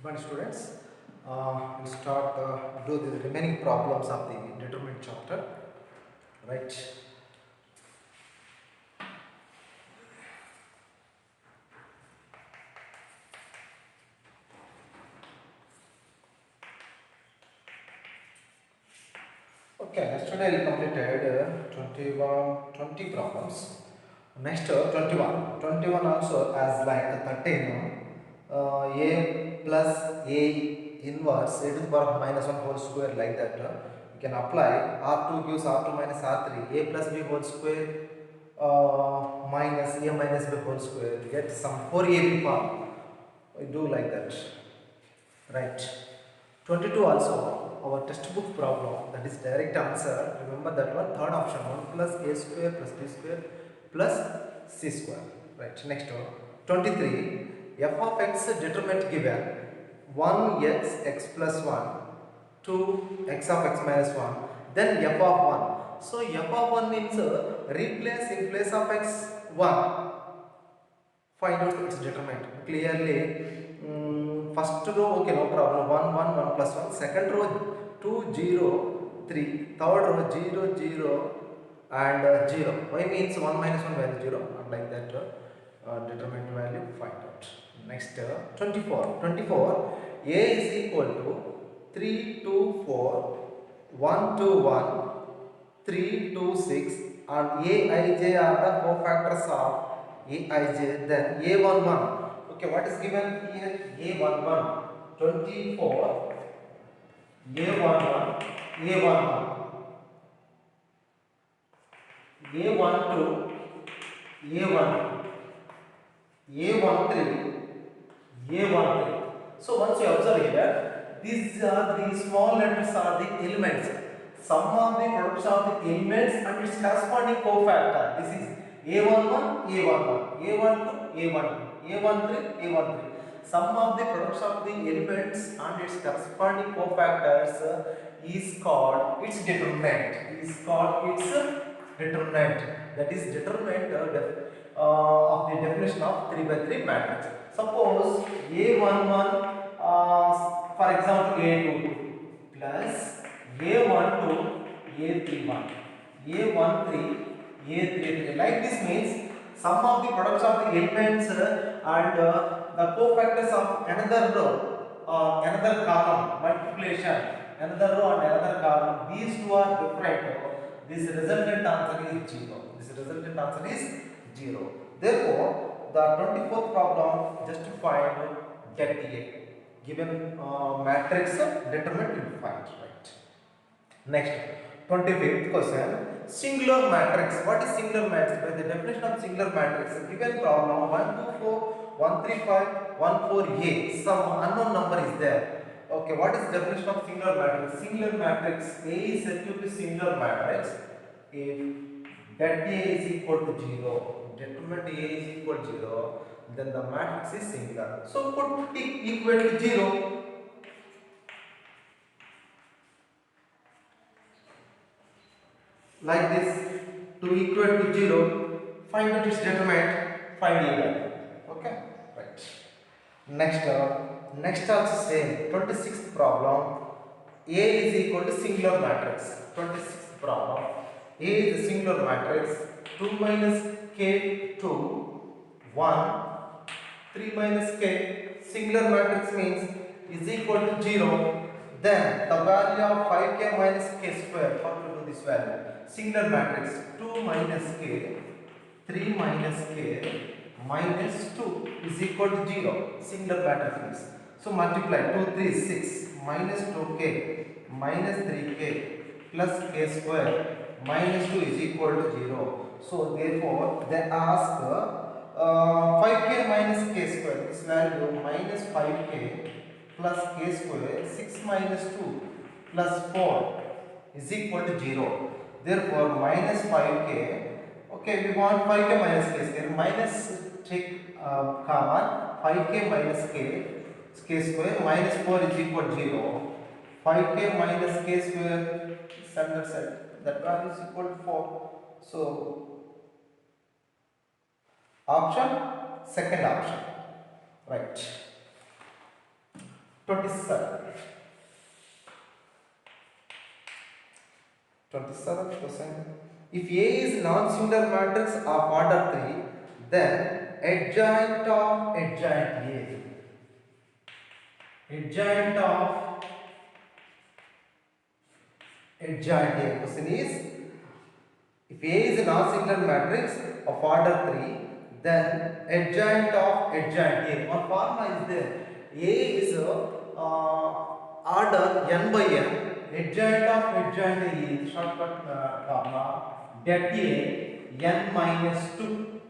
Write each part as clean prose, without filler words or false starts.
Good morning, students. We'll start do the remaining problems of the determinant chapter. Right. Okay. Yesterday we completed 20 problems. Next 21. 21 also as like 13. A plus A inverse a to the power of minus 1 whole square like that. You can apply R2 gives R2 minus R3 A plus B whole square minus A minus B whole square. Get some 4AB form. We do like that. Right. 22 also our textbook problem, that is direct answer. Remember that one, third option, 1 plus A square plus B square plus C square. Right. Next one, 23. F of x determinant given 1 x plus 1, 2 x of x minus 1, then f of 1. So f of 1 means replace in place of x 1. Find out its determinant. Clearly, first row, okay, no problem, 1 1 1 plus 1. Second row 2 0 3. Third row 0 0 and 0. Why means 1 minus 1 value 0, and like that determinant value find out. Next 24. A is equal to 3 2 4 1 2 1 3 2 6, and Aij are the cofactors of Aij. Then A11. Okay, what is given here? A11 24, A11, A11, A12, A1, A13, A13. So once you observe here, these are the small letters are the elements. Sum of the products of the elements and its corresponding cofactor. This is A11, A11, A12, A12, A13, A13. Sum of the products of the elements and its corresponding cofactors is called its determinant. Is called its determinant. That is determinant of the definition of 3 by 3 matrix. Suppose A11, for example A22 plus A12, A31, A13, A33. Like this means sum of the products of the elements and the cofactors of another row or another column multiplication, another row and another column. These two are different. This resultant answer is 0. This resultant answer is 0. Therefore, the 24th problem just to find get A. Given matrix determinant you find, right. Next, 25th question. Singular matrix. What is singular matrix? By the definition of singular matrix, given problem 1 2 4 1 3 5 1 4 A, some unknown number is there. Okay, what is the definition of singular matrix? Singular matrix, A is said to be singular matrix if that A is equal to 0, determinant A is equal to 0, then the matrix is singular. So put T equal to 0. Like this, to equal to 0, find out its determinant, find A value. Okay, right. Next also same, 26th problem. A is equal to singular matrix. 26th problem. A is a singular matrix. 2 minus k 2 1 3 minus k. Singular matrix means is equal to 0. Then the value of 5k minus k square. How to do this value? Singular matrix 2 minus k 3 minus k minus 2 is equal to 0. Singular matrix means. So multiply 2 3 6 minus 2k minus 3k plus k square minus 2 is equal to 0. So therefore they ask 5k minus k square, this value minus 5k plus k square 6 minus 2 plus 4 is equal to 0. Therefore minus 5k, okay, we want 5k minus k square, minus take common, 5k minus k square minus 4 is equal to 0. 5k minus k square center set, that value is equal to 4. So option, second option, right. 27. 27%. If A is non-singular matrix of order 3, then adjoint of adjoint A. Adjoint of adjoint A. Question is, if A is a non-singular matrix of order 3, then adjoint of adjoint A. One formula is there. A is order n by n. Adjoint of adjoint A is shortcut formula. Det A n minus 2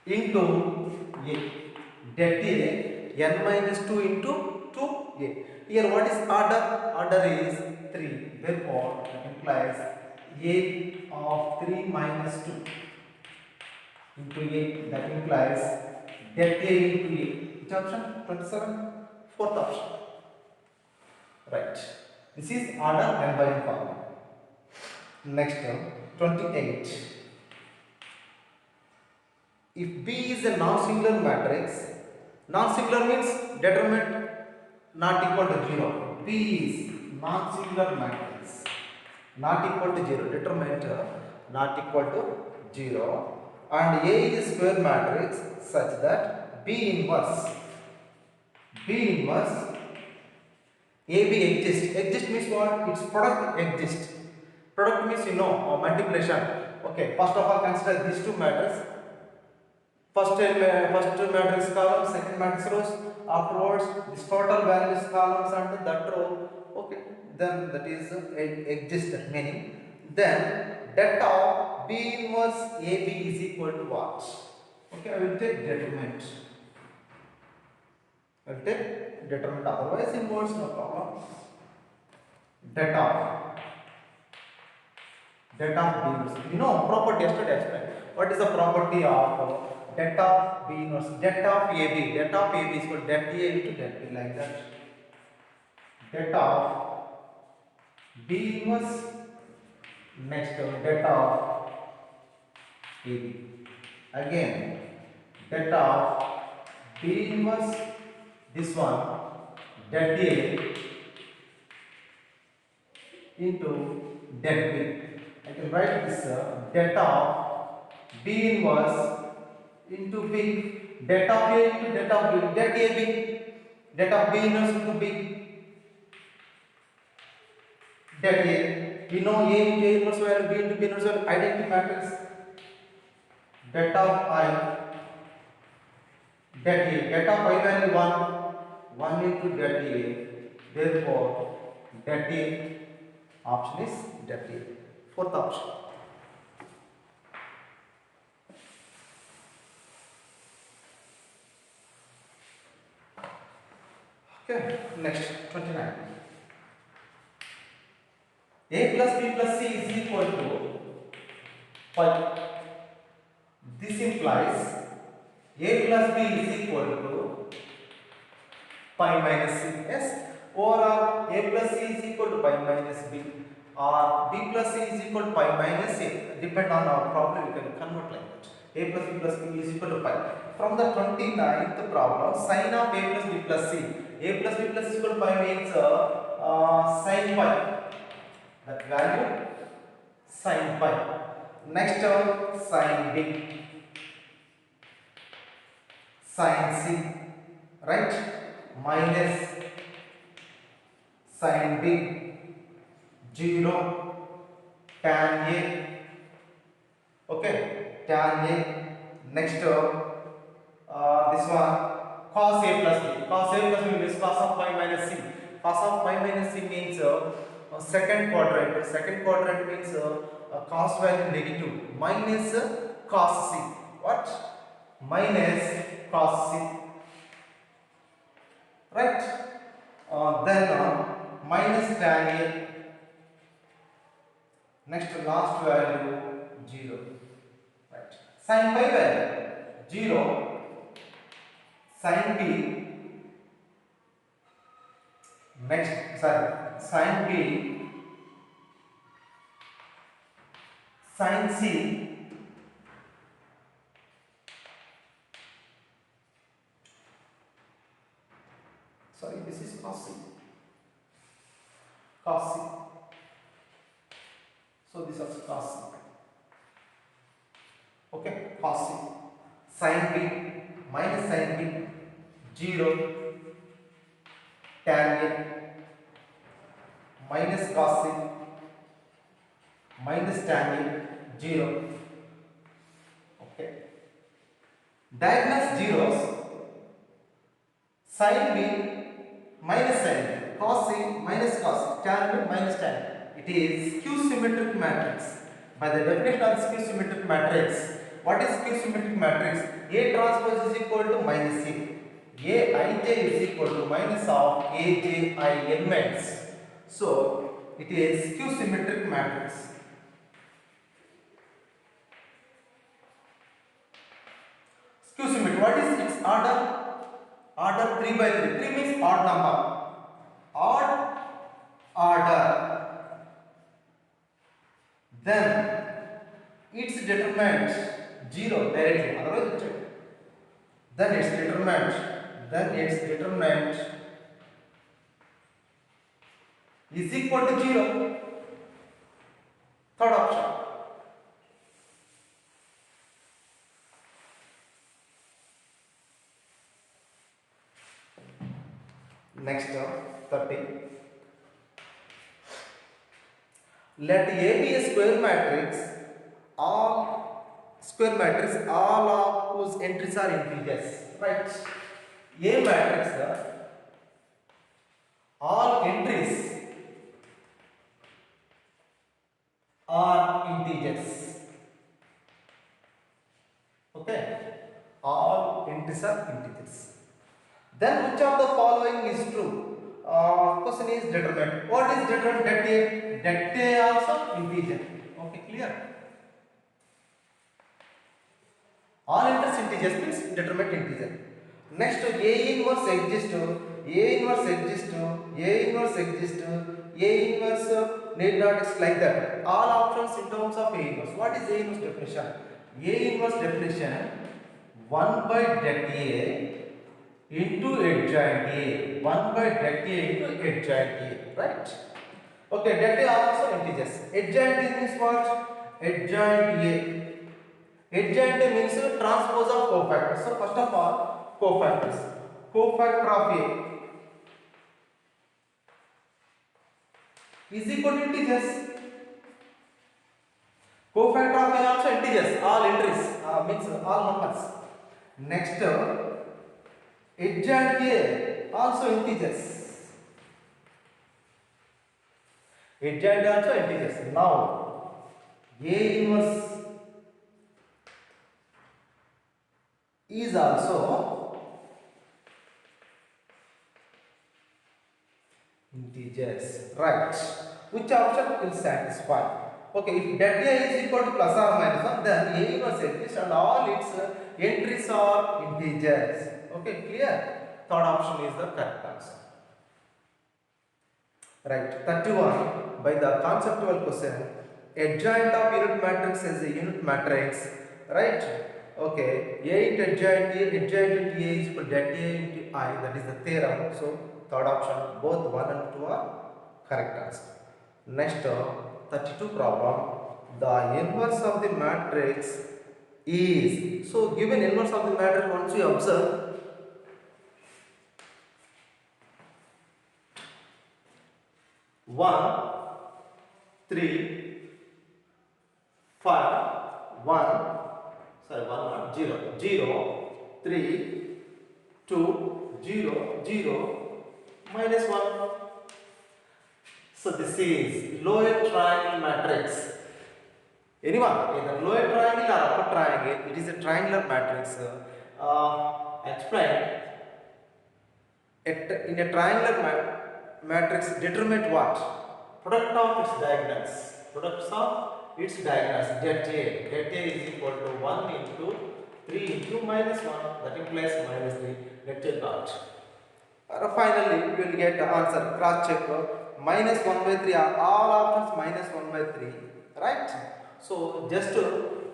into A. Det A n minus 2 into 2A. Here what is order? Order is 3. Therefore, that implies A of 3 minus 2 into A. That implies det A into A. Which option? 27. Fourth option. Right. This is order n by n formula. Next term, 28. If B is a non-singular matrix, non-singular means determinant not equal to 0. B is non-singular matrix not equal to 0. Determinant not equal to 0. And A is a square matrix such that B inverse AB exists. Exist means what? Its product exists. Product means multiplication. Okay, first of all consider these two matrices. First matrix column, second matrix rows. Afterwards, this total values columns and that row. Okay, then that is exist, meaning then det of B inverse AB is equal to what? Okay, I will take determinant. I will take determinant. Otherwise, inverse no problem. Det of B inverse. Property yesterday I explained. What is the property of det of B inverse? Det of AB. Det of AB is equal to det A into det B, like that. Det of B inverse. Next det of AB. Again det of B inverse. This one det A into det B. I can write this det of B inverse into B, det of A into det of B, det AB, det of B inverse into B, det A. We know A into A inverse value, B into B inverse value, identity matrix. Det of I, det A, det of I value 1 into det A. Therefore, det A option is det A. Fourth option. Okay, next 29. A plus B plus C is equal to 5. This implies A plus B is equal to pi minus C. Yes, overall A plus C is equal to pi minus B, or B plus C is equal to pi minus A. Depend on our problem, we can convert like that. A plus B plus B is equal to pi. From the 29th problem, sin of A plus B plus C. A plus B plus C is equal to pi means sin pi. That value sin pi. Next term sin B, sin C, right? Minus sin B, 0, tan A. Okay, tan A. Next term, this one cos A plus B. Cos A plus B means cos of pi minus C. Cos of pi minus C means second quadrant. Second quadrant means cos value negative, minus cos C. What? Minus cos C. Right? Then minus tan A. Next last value 0. Right? Sin pi value 0. Sin B. Next, sin B, sin C, Sorry, this is cos C. Cos C. So this is cos C. Okay, cos C. Sin B minus sin B 0 tan A minus cos C minus tan A 0. Okay. Diagonal zeros, sin B minus sin B, cos C minus cos C, tan B minus tan B. It is q-symmetric matrix. By the definition of this q-symmetric matrix, what is q-symmetric matrix? A transpose is equal to minus C. Aij is equal to minus of Aj I elements. So it is q-symmetric matrix. Q-symmetric. What is its order? Order 3 by 3. 3 means odd number. Odd order. Then its determinant 0 directly. Otherwise, then its determinant. Then its determinant is equal to 0. Third option. Next 30. Let A be a square matrix, all of whose entries are integers. Right? A matrix, all entries are integers. Okay? All entries are integers. Then which of the following is true? Question is determinant. What is determinant? Det A also integer. Okay, clear? All enters integers means determinant integer. Next, A inverse exists. A inverse exists. A inverse exists. A inverse need not exist like that. All options in terms of A inverse. What is A inverse definition? A inverse definition 1 by det A into adjoint A. 1 by det A into adjoint A. Right? Okay, det A also integers. Adjoint A means what? Adjoint A. Adjoint A means transpose of cofactors. So first of all, cofactors. Cofactor of A is equal to integers. Cofactor of A also integers. All entries means all numbers. Next, adjoint A also integers. Adjoint also integers. Now, A inverse is also integers. Right. Which option will satisfy? Okay, if det A is equal to plus or minus 1, then A inverse exists and all its entries are integers. Okay, clear? Third option is the correct answer. Right. 31. By the conceptual question, adjoint of unit matrix is a unit matrix. Right? Okay. A into adjoint into A is equal to det A into I. That is the theorem. So, third option, both 1 and 2 are correct answer. Next, 32 problem. The inverse of the matrix is. So, given inverse of the matrix, once you observe, 1, 3, 5, 1, sorry, 1, not 0, 0, 3, 2, 0, 0, minus 1. So this is lower triangle matrix. Anyone? Either lower triangle or upper triangle, it is a triangular matrix. Explain. In a triangular matrix, determine what? Product of its diagonals. Products of its diagonals. Det A is equal to 1 into 3 into minus 1. That implies minus 3. Let A dot. Finally, you will get the answer. Cross check. Minus 1 by 3 are all options minus 1 by 3. Right? So, just you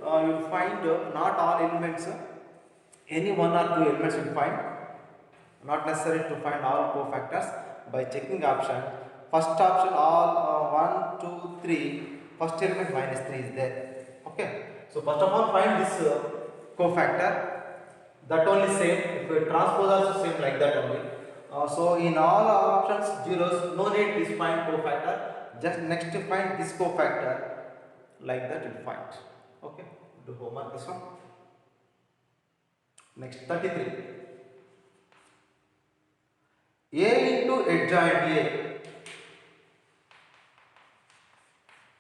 will find not all elements. Any one or two elements you will find. Not necessary to find all cofactors by checking option. First option all 1, 2, 3. First element minus 3 is there. Okay. So first of all find this cofactor. That only same. If we transpose also same like that only. So in all options zeros, no need this find cofactor. Just next to find this cofactor. Like that you find. Okay. Do homework this one. Next 33. A into adjoint A.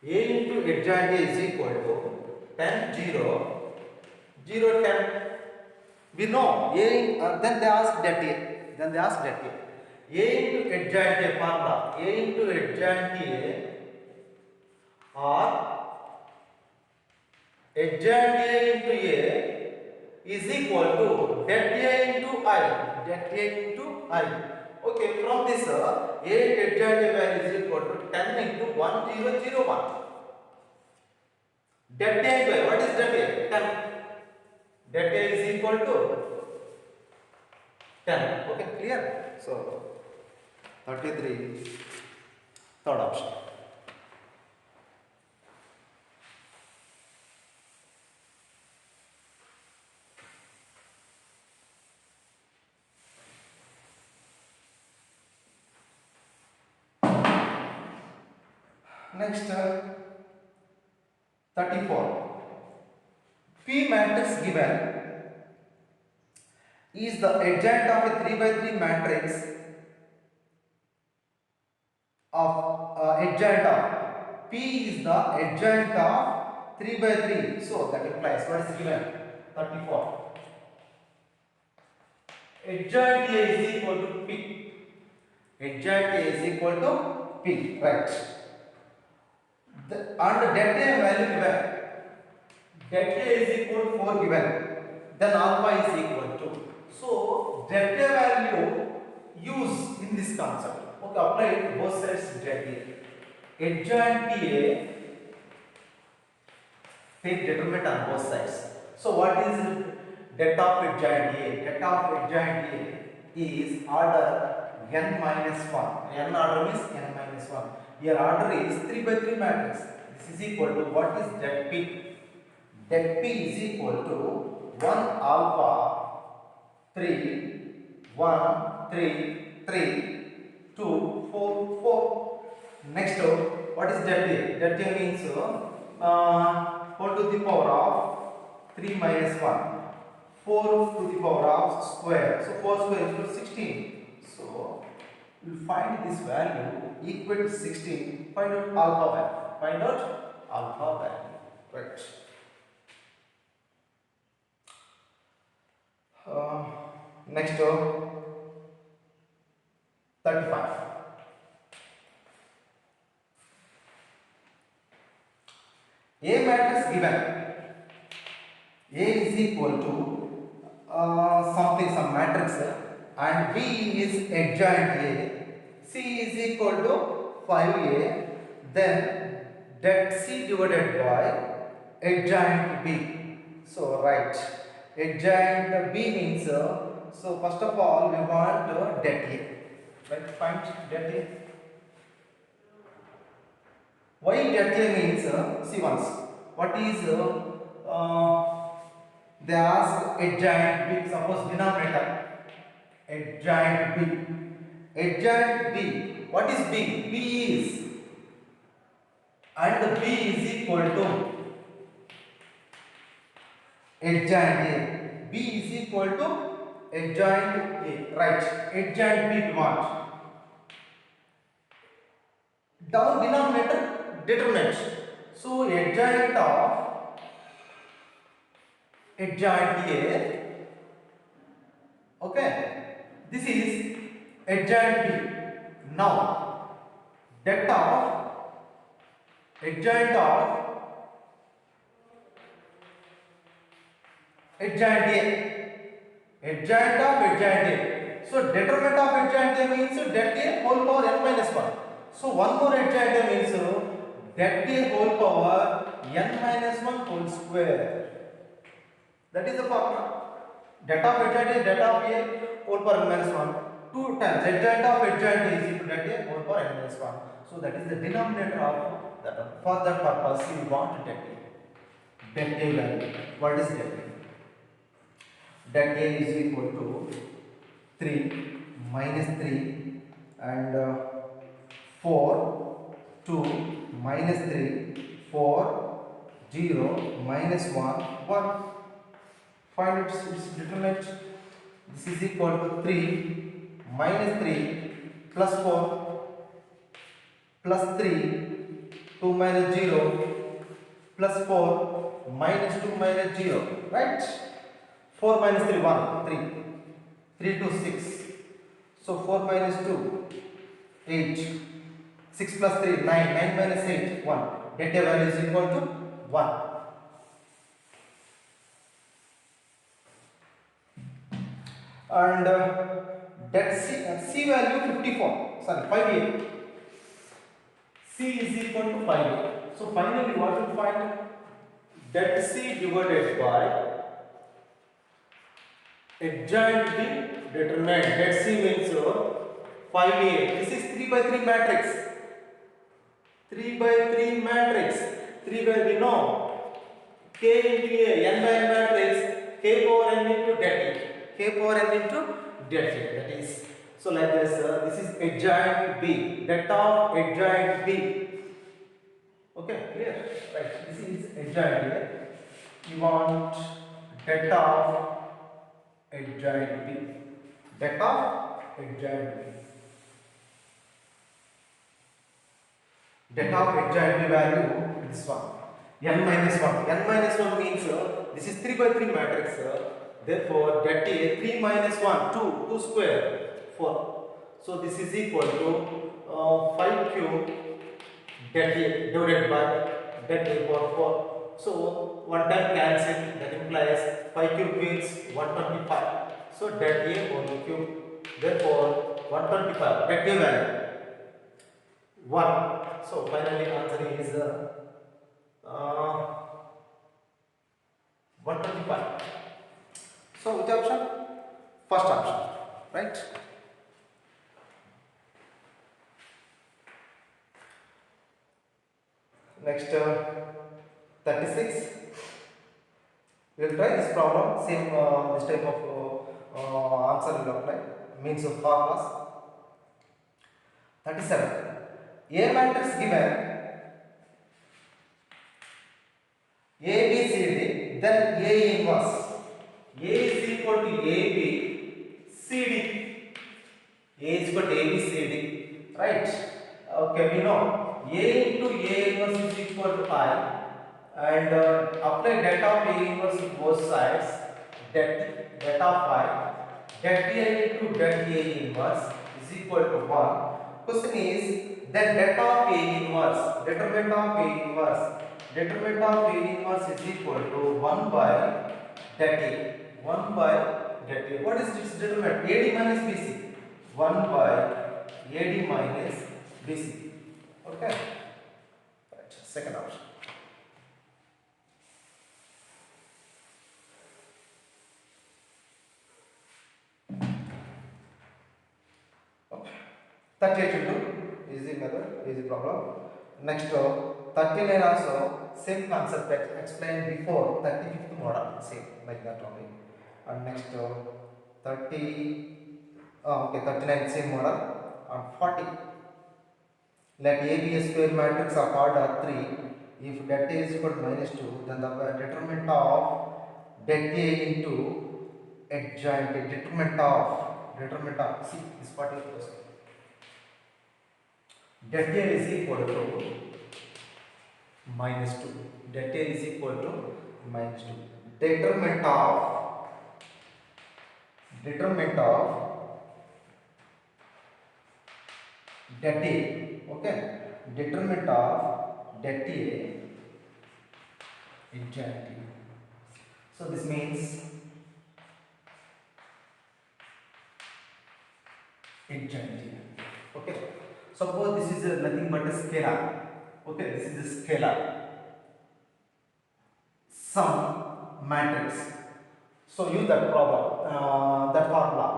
A into adjoint A is equal to 10, 0, 0, 10. We know A, then they ask that A. Then they ask that A. A into adjoint A formula. A into adjoint A or adjoint A into A is equal to det A into I. Det A into I. Okay, from this A adjoint A value is equal to 10 into 1001. Det A into I. What is det A? 10. Det A is equal to 10. Okay, clear? So 33, third option. Next 34. P matrix given is the adjoint of a 3 by 3 matrix of adjoint of P is the adjoint of 3 by 3. So that implies what is given? 34. Adjoint A is equal to P. Adjoint A is equal to P. Right. And det A value given. Det A is equal to 4 given. Then alpha is equal to. So det A value use in this concept. Okay, apply it to both sides det A. Adjoint A, take determinant on both sides. So what is det of adjoint A? Det of adjoint A is order n minus 1. N order means n minus 1. Here order is 3 by 3 matrix. This is equal to what is det P? Det P is equal to 1 alpha 3 1 3 3 2 4 4. Next what is det A? Det A means 4 to the power of 3 minus 1. 4 to the power of square. So 4 square is equal to 16. So you will find this value equal to 16. Find out alpha value. Find out alpha value. Right. Next 35. A matrix given. A is equal to some matrix and B is adjoint A. C is equal to 5A. Then det C divided by adjoint B. So right. Adjoint B means so first of all we want det A. Right, find det A. Why det A means see once. What is they ask adjoint B. Suppose denominator adjoint B. Adjoint B. What is B? B is and B is equal to adjoint A. B is equal to adjoint A. Right. Adjoint B we want. Down denominator determinant. So adjoint of adjoint A. Okay. This is adjoint B. Now det of adjoint of adjoint A. Adjoint of adjoint A. So determinant of adjoint A means det A whole power n minus 1. So one more adjoint A means det A whole power n minus 1 whole square. That is the formula. Det of adjoint is det of A whole power n minus 1. 2 times adjoint of adjoint is equal to det A whole power n minus 1. So that is the denominator of that one. For that purpose, we want det A. Det A value. What is det A? Det A is equal to 3 minus 3 and 4 2 minus 3 4 0 minus 1 1. Find its determinant. This is equal to 3 minus 3 plus 4 plus 3 2 minus 0 plus 4 minus 2 minus 0, right? 4 minus 3 1 3 3 to 6. So 4 minus 2 8 6 plus 3 9 9 minus 8 1. Data value is equal to 1. And that C value 54, sorry 58. C is equal to 58. So finally what we find, that C divided by adjoint B determinant. That C means 58. This is 3 by 3 matrix. 3 by 3 matrix. 3 by, we know K into A, n by n matrix, K power n into det A. K power n into det A. That is, so like this, this is adjoint B, that of adjoint B. Okay, clear? Right, this is adjoint here. You want that of adjoint B. That of adjoint B. That of adjoint B value, this one. N minus 1. N minus 1 means this is 3 by 3 matrix. Therefore, that is 3 minus 1, 2, 2 square, 4. So this is equal to 5 cube that A divided by that A power 4. So 1 time cancel, that implies 5 cube means 125. So that A whole cube. Therefore 125. That A value 1. So finally answer is 125. So which option? First option, right? Next 36. We will try this problem. Same this type of answer will apply. Means of formulas. 37. A matrix given A B C D, then A inverse. A is equal to A B C D. A is equal to A B C D, right? Okay, we know A into A inverse is equal to I, and apply that of A inverse to both sides. That of I, that A into that A inverse is equal to 1. Question is then that of A inverse, determinant of A inverse. Determinant of A inverse is equal to 1 by that A. 1 by that A. What is this determinant? AD minus BC. 1 by AD minus BC. Okay. Right. Second option. Okay. 38 into easy method, easy problem. Next 39 also same concept that explained before 35th model, same like that only. And next 39 same model. And 40, let A be a square matrix of order 3. If that A is equal to minus 2, then the determinant of that A into adjoint, determinant of see this particular question. That A is equal to minus 2. That A is equal to minus 2. Determinant of that A, okay, determinant of that A adjoint. So this means adjoint. Okay, suppose this is nothing but a scalar. Okay, this is a scalar sum matrix. So use that problem, that formula.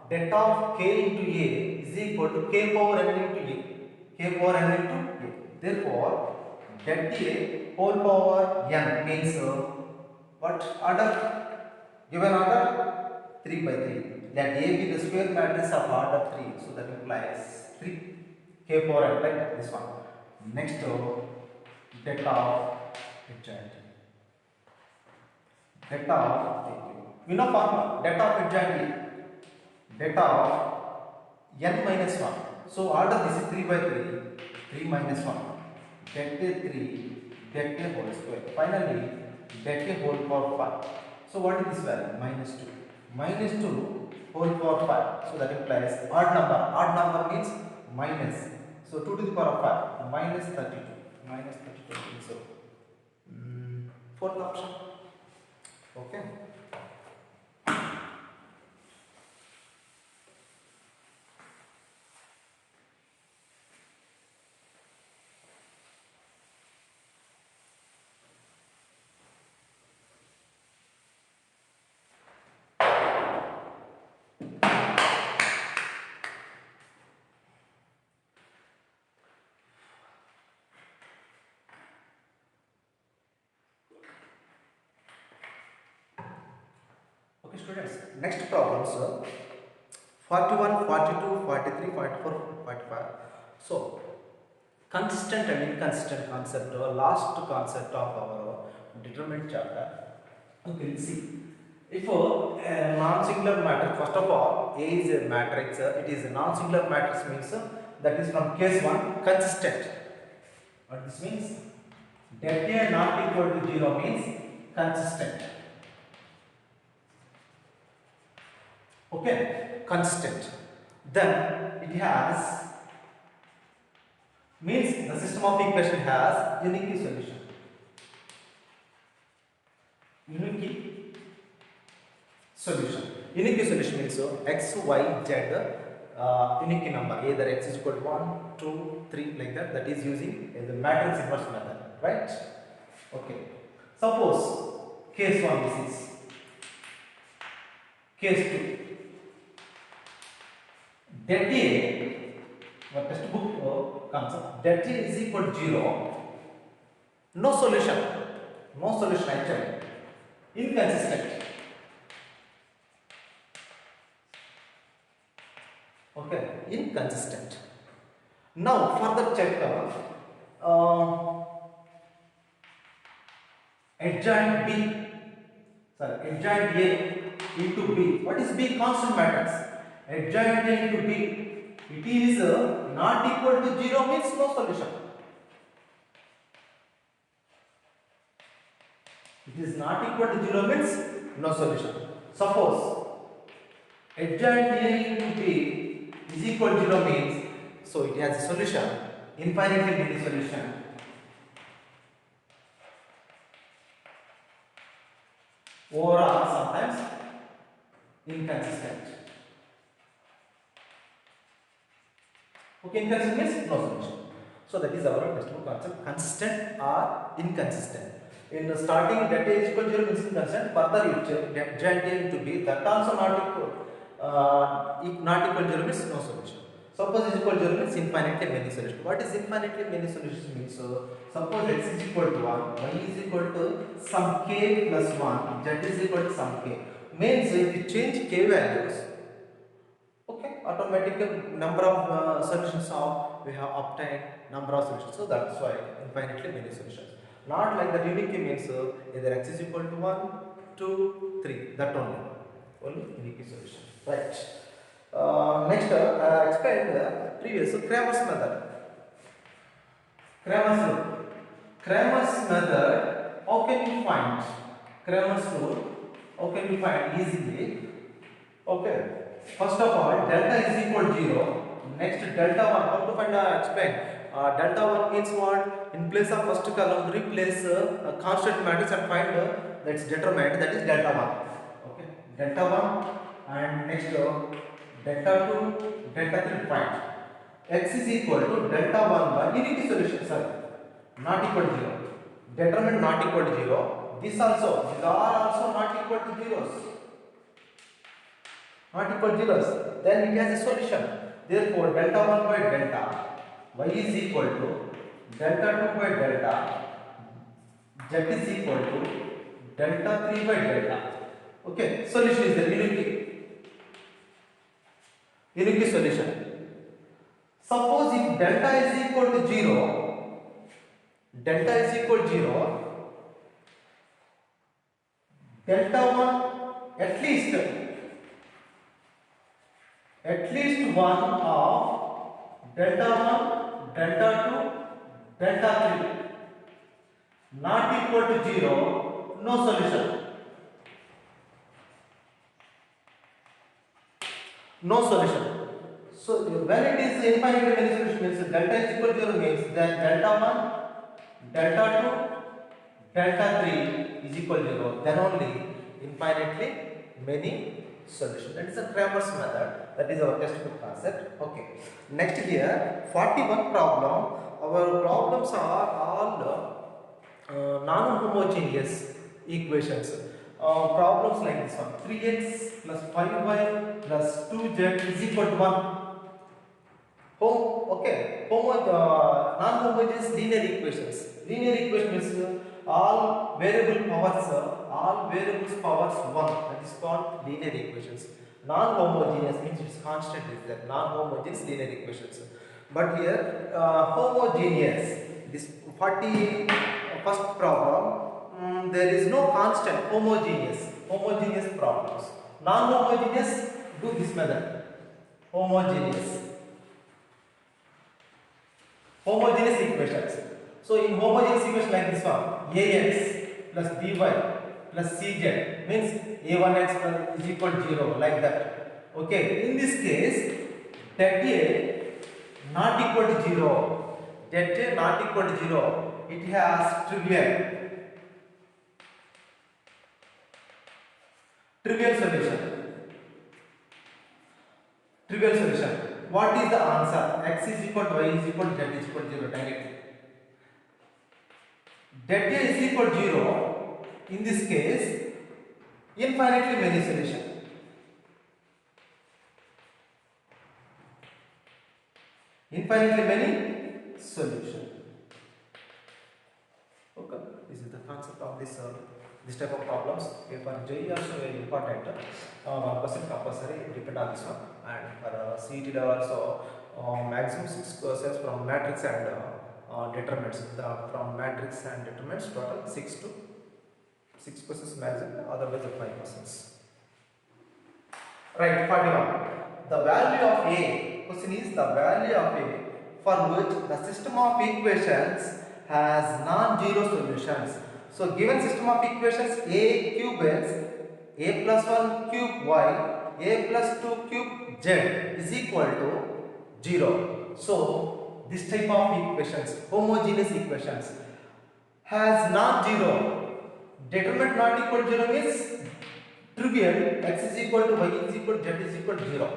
Det of k into a is equal to k power n into a. K power n into a. Therefore, det a whole power n means what order? Given order 3 by 3. Let A be the square matrix of order 3. So that implies 3 k power n, like this one. Next, det of adjoint. Det of, we know formula, det of adjoint, det of n minus 1. So order this is 3 by 3, 3 minus 1, det a 3, det a whole square. Finally, det a whole power 5. So what is this value? Minus 2. Minus 2 whole power 5. So that implies odd number. Odd number means minus. So 2 to the power of 5, minus 32. Minus 32. So fourth option. Okay. Okay students, next problem sir. 41, 42, 43, 44, 45. So, consistent and inconsistent concept, last concept of our determinant chapter. Okay, let's see. If a non-singular matrix, first of all, A is a matrix, it is a non-singular matrix means that is from case 1, consistent. What this means? Det A not equal to 0 means consistent. Okay, consistent. Then it has, means the system of equation has unique solution. Unique solution. Unique solution means x, y, z, unique number, either x is equal to 1, 2, 3 like that. That is using the matrix inverse method, right? Okay. Suppose case 1 this is, case 2. Det A, our textbook concept, det A is equal to 0, no solution actually, inconsistent. Okay, inconsistent. Now further check adjoint adjoint A into B. What is B? Constant matrix. Adjoint A into B, it is not equal to 0 means no solution. It is not equal to 0 means no solution. Suppose adjoint A into B is equal to 0 means, so it has a solution, infinitely many solution. Overall sometimes inconsistent. Okay, inconsistent means no solution. So that is our textbook concept, consistent or inconsistent. In the starting, that is equal to 0 means inconsistent. Further you check adjoint A into B, that also not equal to 0 means no solution. Suppose is equal to 0 means infinitely many solutions. What is infinitely many solutions means? Suppose x is equal to 1, y is equal to some k plus 1, z is equal to some k. Means if you change k values, automatic number of solutions of we have obtained number of solutions. So that's why infinitely many solutions. Not like the unique means either x is equal to 1, 2, 3. That only unique solution. Right. Next, explain the previous Cramer's method. Cramer's method. How can you find Cramer's rule? How can you find easily? Okay. First of all, delta is equal to 0. Next, delta 1. How to find? Explain. Delta 1 means what? In place of first column, replace a constant matrix and find that's determinant. That is delta 1. Okay. Delta 1 and next delta 2, delta 3 find. X is equal to delta 1 by unique solution. Sorry, not equal to 0. Determinant not equal to 0. These are also not equal to zeros. not equal to zeros, then it has a solution. Therefore, delta 1 by delta y is equal to delta 2 by delta z is equal to delta 3 by delta. Okay, solution is the unique solution. Suppose if delta is equal to 0, delta is equal to 0, delta 1 at least one of delta 1, delta 2, delta 3 not equal to 0, no solution. No solution. So when it is infinitely many solution means delta is equal to 0 means then delta 1, delta 2, delta 3 is equal to 0. Then only infinitely many solution. That is a Cramer's method. That is our textbook concept. Okay. Next here 41 problem. Our problems are all non-homogeneous equations. Problems like this one: 3x plus 5y plus 2z is equal to 1. Non-homogeneous linear equations. Linear equations means all variables powers 1. That is called linear equations. Non-homogeneous means its constant is there. Non-homogeneous linear equations. But here homogeneous. This 41st problem. There is no constant. Homogeneous problems. Non-homogeneous, do this method. Homogeneous equations. So in homogeneous equation like this one, ax plus by plus cz means a1x is equal to 0, like that. Okay, in this case that a not equal to 0, that a not equal to 0, it has trivial solution. What is the answer? X is equal to y is equal to z is equal to 0 directly. Delta is equal to 0. In this case, infinitely many solution. Okay, this is the concept of this type of problems. Okay, for JEE also very important. 1% compulsory depend on this one, and for CET also maximum 6 questions from matrix and determinants. From matrix and determinants total 6 questions maximum. Otherwise 5 questions. Right, 41. The value of A. Question is the value of A for which the system of equations has non-zero solutions. So given system of equations A cube x, A plus 1 cube y, A plus 2 cube z is equal to 0. So this type of equations, homogeneous equations, has non-zero. Determinant not equal to 0 means trivial. X is equal to y is equal to z is equal to 0.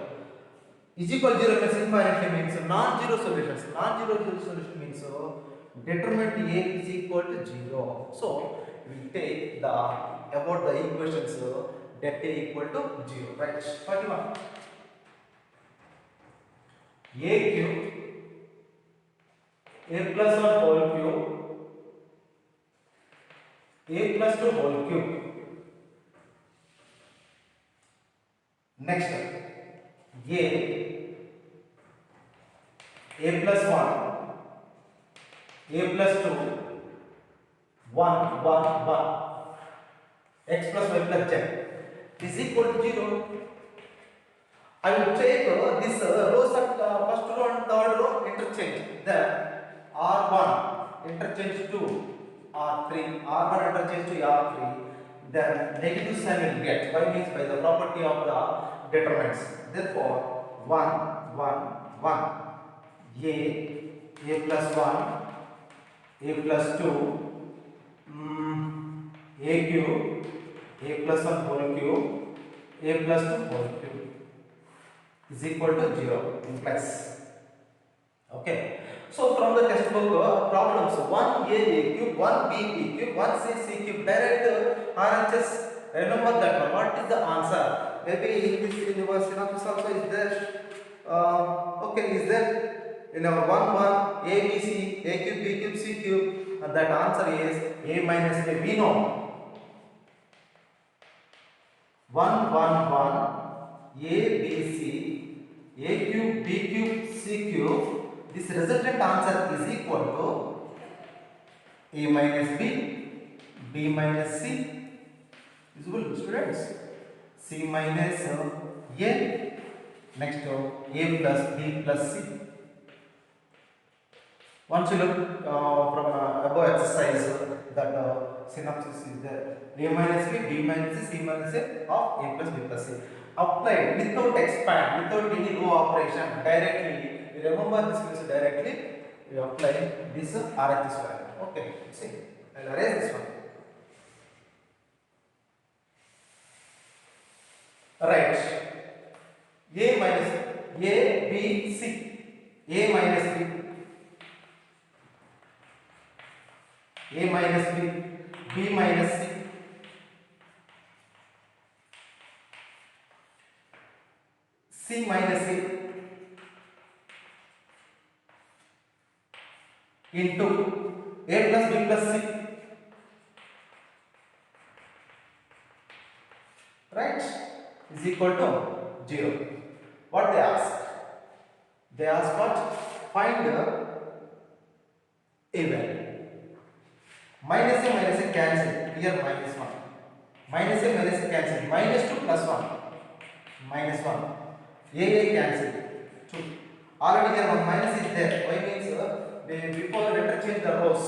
Is equal to 0 means infinitely means non-zero solutions. Non-zero solution means determinant A is equal to 0. So we take the about the equations that A equal to 0. Right? 41. A cube, A plus 1 whole cube, A plus 2 whole cube. Next, A plus 1, A plus 2, 1, 1, 1, x plus y plus z is equal to 0. I will take this rows at first row and third row interchange. Then R1 interchange to R3, R1 interchange to R3. Then negative sign will get. Why means by the property of the determinants. Therefore, 1, 1, 1. A plus 1, A plus 2, A cube, A plus 1 whole cube, A plus 2 whole cube is equal to 0 in plus. Okay. So from the textbook problems 1a cube, 1b cube, 1c cube, direct RHS. Remember that one. What is the answer? Maybe in this universe synopsis also is there. Okay, is there in our 1 1 a b c a cube b cube c cube, and that answer is a minus a. We know 1 1 1 a b c a cube b cube c cube. This resultant answer is equal to a minus b, b minus c. Visible, students? C minus a. Next a plus b plus c. Once you look from above exercise, that synopsis is there. A minus b, b minus c, c minus a of a plus b plus c. Applied without expand, without any row operation, directly. You remember this means directly you apply this RHS value. Okay, see, I'll erase this one. Right. A minus a b c. A minus b. A minus b, b minus c, c minus a into a plus b plus c, right, is equal to 0. What they ask? They ask what? Find a value. Minus a cancel. Here minus 1. Minus a cancel. Minus 2 plus 1. Minus 1. A cancel. 2. Already here one minus is there. Why means before letter change the rows.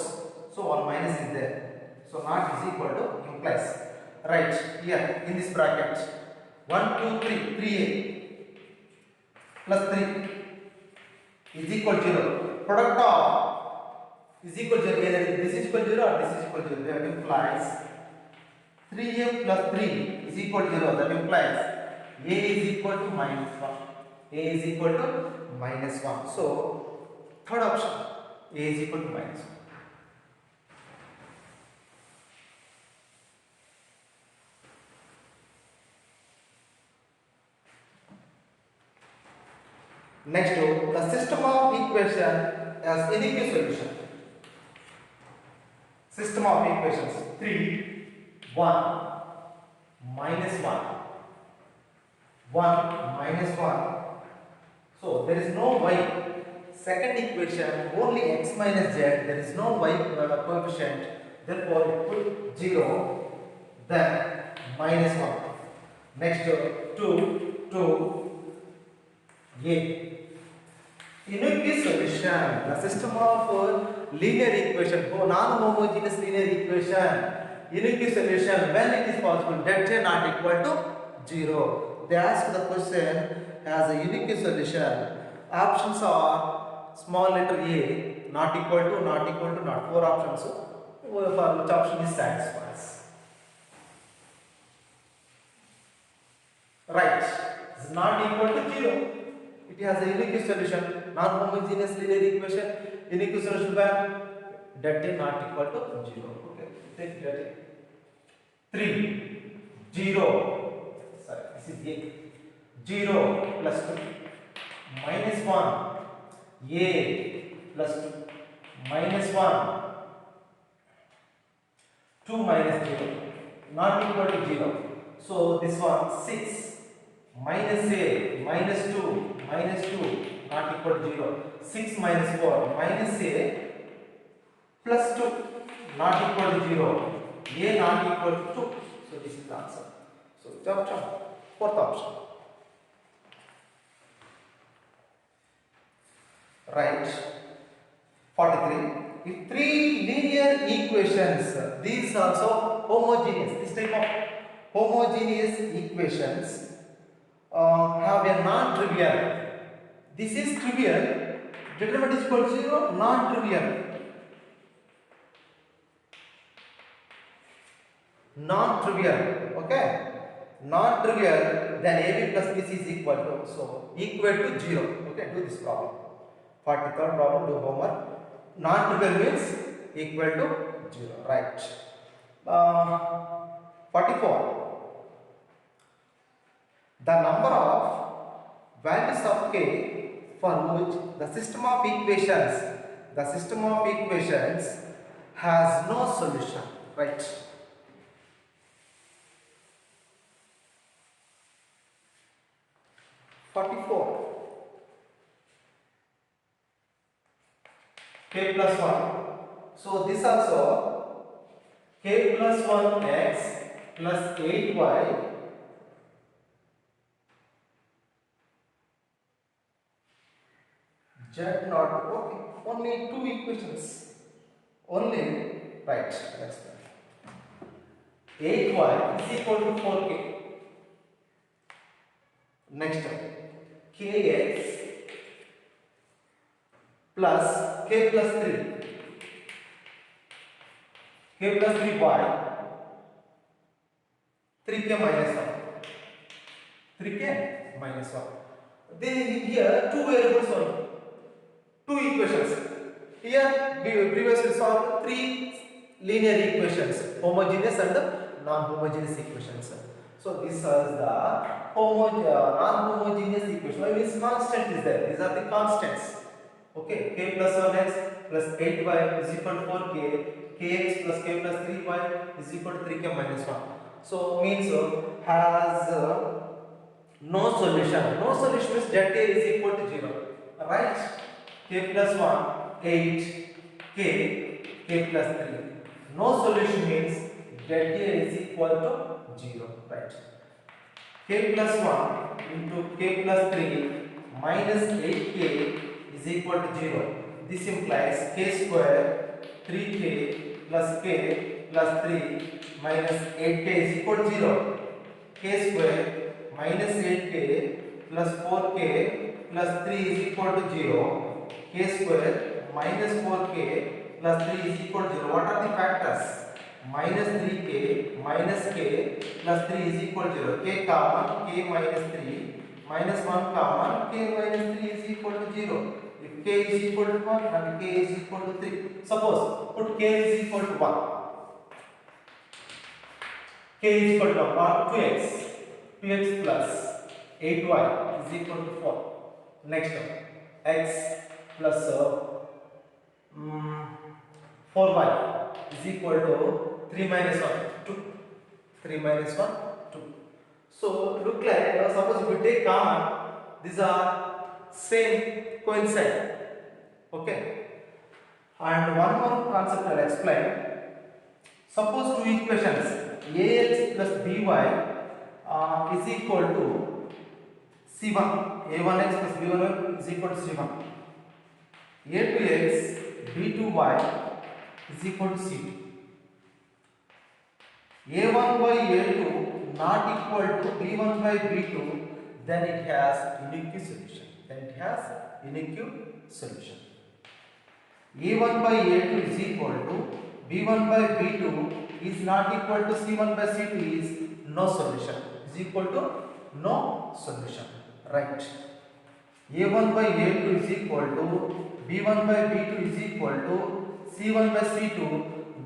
So one minus is there. So not is equal to implies. Right. Here in this bracket. 1, 2, 3. 3a plus 3 is equal to 0. Product of is equal to 0. Either this is equal to 0 or this is equal to 0. That implies 3a plus 3 is equal to 0. That implies a is equal to minus 1. A is equal to minus 1. So, third option, a is equal to minus 1. Next, the system of equation as inequal solution. System of equations 3, 1, minus 1, 1, minus 1. So there is no y. Second equation only x minus z. There is no y coefficient. Therefore, put 0. Then minus 1. Next 2, a. Inequal solution, the system of linear equation, non-homogeneous linear equation, inequal solution when it is possible, delta not equal to 0. They ask the question as a unique solution. Options are small letter a, not equal to, not equal to, not. 4 options. For which option is satisfies? Right. It's not equal to 0. It has a unique solution. Non-homogeneous linear equation. Unique solution where delta not equal to 0. Okay. Take delta. 3, 0. Sorry, this is a. 0 plus 2 minus 1 a plus 2 minus 1 2 minus 0 not equal to 0. So this one 6 minus a minus 2 not equal to 0. 6 minus 4 minus a plus 2 not equal to 0. A not equal to 2. So this is the answer. So which option? Fourth option. Right. 43. If 3 linear equations, these also homogeneous, this type of homogeneous equations have a non-trivial. This is trivial. Determinant is equal to 0, non-trivial. Non-trivial. Okay. Non-trivial, then AB plus BC is equal to, so equal to 0. Okay, do this problem. 43rd problem, do homework. Non-trivial means equal to 0. Right. 44. the number of values of k for which the system of equations has no solution, right? Forty-four. K plus 1. So this also k plus 1x plus 8y z naught. Okay, only two equations. Only, right, that's right. 8y is equal to 4k. Next one, kx plus k plus 3. K plus 3y, 3k minus 1. 3k minus 1. Then here two variables only. Two equations. Here we previously solved three linear equations, homogeneous and non-homogeneous equations. So this is the non-homogeneous equation. Why means constant is there. These are the constants. Okay, k plus 1x plus 8y is equal to 4k. Kx plus k plus 3y is equal to 3k minus 1. So means has no solution. No solution means that k is equal to 0. Right? K plus 1, 8, k plus 3. No solution means that k is equal to 0. Right? K plus 1 into k plus 3 minus 8k is equal to 0. This implies k square 3k plus k plus 3 minus 8k is equal to 0. K square minus 8k plus 4k plus 3 is equal to 0. K square minus 4k plus 3 is equal to 0. What are the factors? Minus 3k minus k plus 3 is equal to 0. K common, k minus 3 minus 1 common, k minus 3 is equal to 0. If k is equal to 1 and k is equal to 3. Suppose put k is equal to 1. K is equal to 2x. 2x plus 8y is equal to 4. Next one, x plus 4y is equal to 3 minus 1, 2. 3 minus 1, 2. So look like, suppose if we take common, these are same coincide. Okay. And one more concept I will explain. Suppose two equations ax plus by is equal to c1. a1x plus b1y is equal to c1. a2x b2y is equal to c2. a1 by a2 not equal to b1 by b2, then it has unique solution. a1 by a2 is equal to b1 by b2 is not equal to c1 by c2 is no solution. Is equal to no solution. Right. a1 by a2 is equal to b1 by b2 is equal to c1 by c2,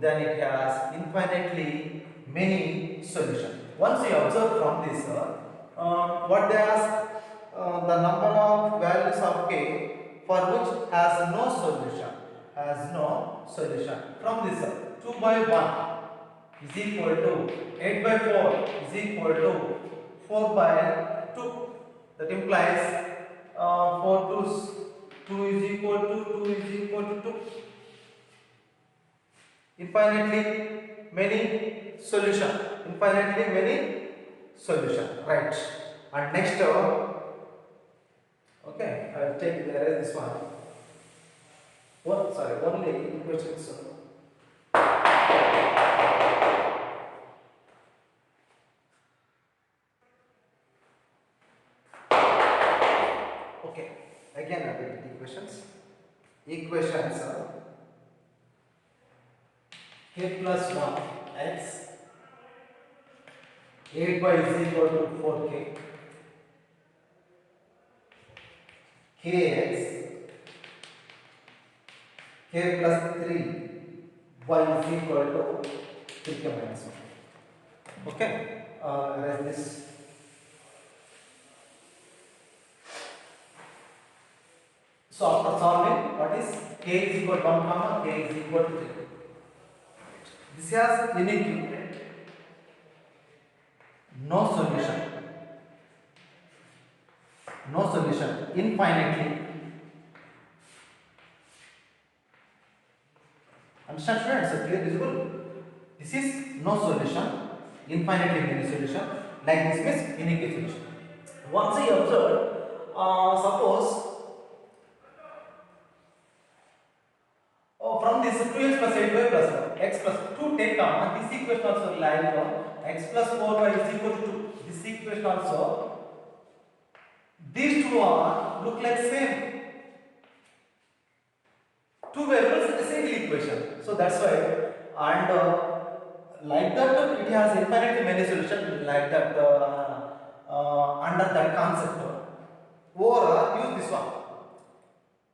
then it has infinitely many solutions. Once you observe from this, what they ask, the number of values of k for which has no solution. From this, 2 by 1 is equal to 8 by 4 is equal to 4 by 2. That implies 4 2's 2 is equal to 2. Infinitely many solution. Right. And next, okay, I will take this one. Only equations. Okay, again I will take equations. K plus 1 x 8y is equal to 4k. Kx k plus 3 y is equal to 3k minus 1. Okay, whereas this So after solving, what is k is equal to 1 comma k is equal to 3. This has unique, no solution, infinitely. Understand students? So clear, visible? This is no solution, infinitely many solution. Like this means unique solution. Once I observe, suppose from this 2x plus 8y plus 1, x plus 2 take common, this equation also lying down, x plus 4y is equal to 2. This equation also, these two are look like same. Two variables in a single equation. So that's why, and like that it has infinitely many solutions like that under that concept. Or use this one.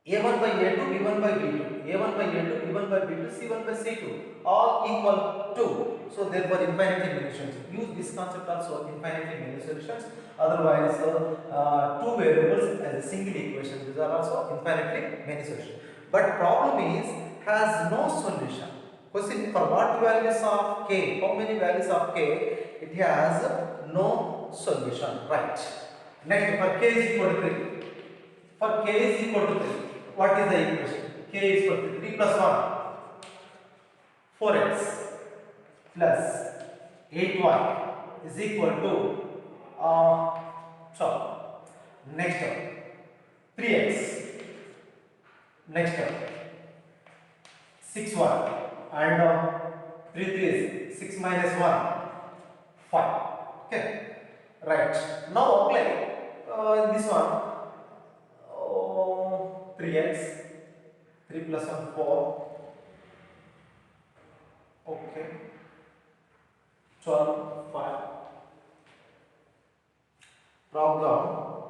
A1 by A2, B1 by B2, A1 by A2, B1 by B2, C1 by C2, all equal to. So therefore infinitely many solutions. Use this concept also, infinitely many solutions. Otherwise, two variables as a single equation. These are also infinitely many solutions. But problem is has no solution. Question for what values of k? How many values of k? It has no solution. Right. Next, for k is equal to 3. For k is equal to 3. What is the equation? K is equal to 3 plus 1, 4x plus 8y is equal to 12. Next up, 3x. Next up, 6y. And 3 is 6 minus 1, 5. Okay. Right. Now apply this one. 3x, 3 plus 1, 4. Okay. 12, 5. Problem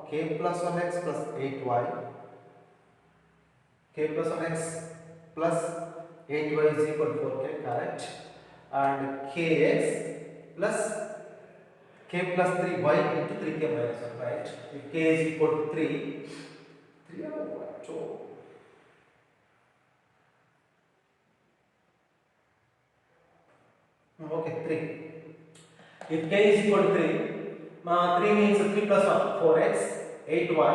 k plus 1x plus 8y. K plus 1x plus 8y is equal to 4k, correct? And kx plus k plus 3y into 3k minus 1, right? If k is equal to 3, 3 or what? 2. Okay, 3. If k is equal to 3, 3 means 3 plus 1, 4x, 8y,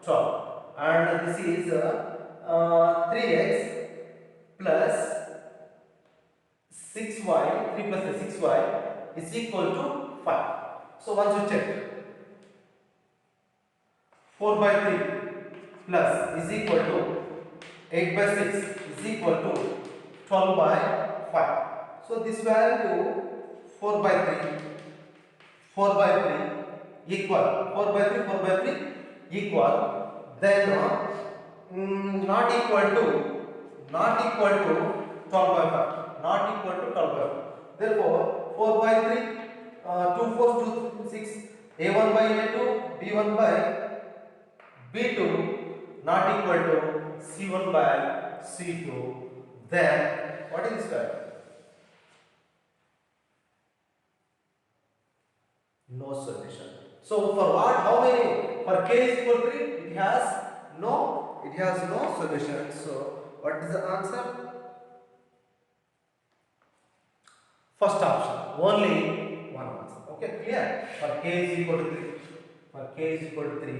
12. And this is 3x plus 6y, 3 plus 6y is equal to 5. So once you check, 4 by 3 plus is equal to 8 by 6 is equal to 12 by 5. So this value 4 by 3, 4 by 3 equal, 4 by 3, 4 by 3 equal, then not equal to 12 by 5, not equal to 12 by 5. Therefore 4 by 3, 2 4 2 6, a1 by a2, b1 by b2 not equal to c1 by c2. Then what is this value? No solution. So for what? How many? For k is equal to 3, it has no solution. So what is the answer? First option. Only one answer. Okay, clear? For k is equal to 3. For k is equal to 3,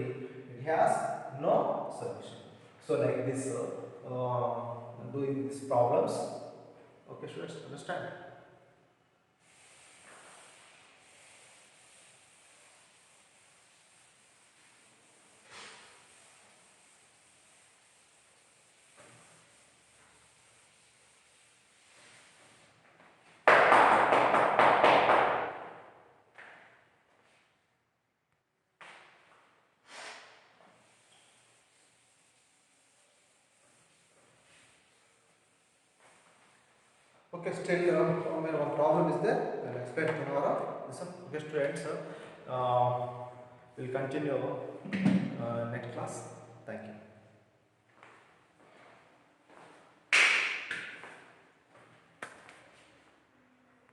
it has no solution. So like this, doing these problems. Okay, students, understand? Okay, still one problem is there. I'll explain tomorrow. Listen, okay, students, we'll continue next class. Thank you.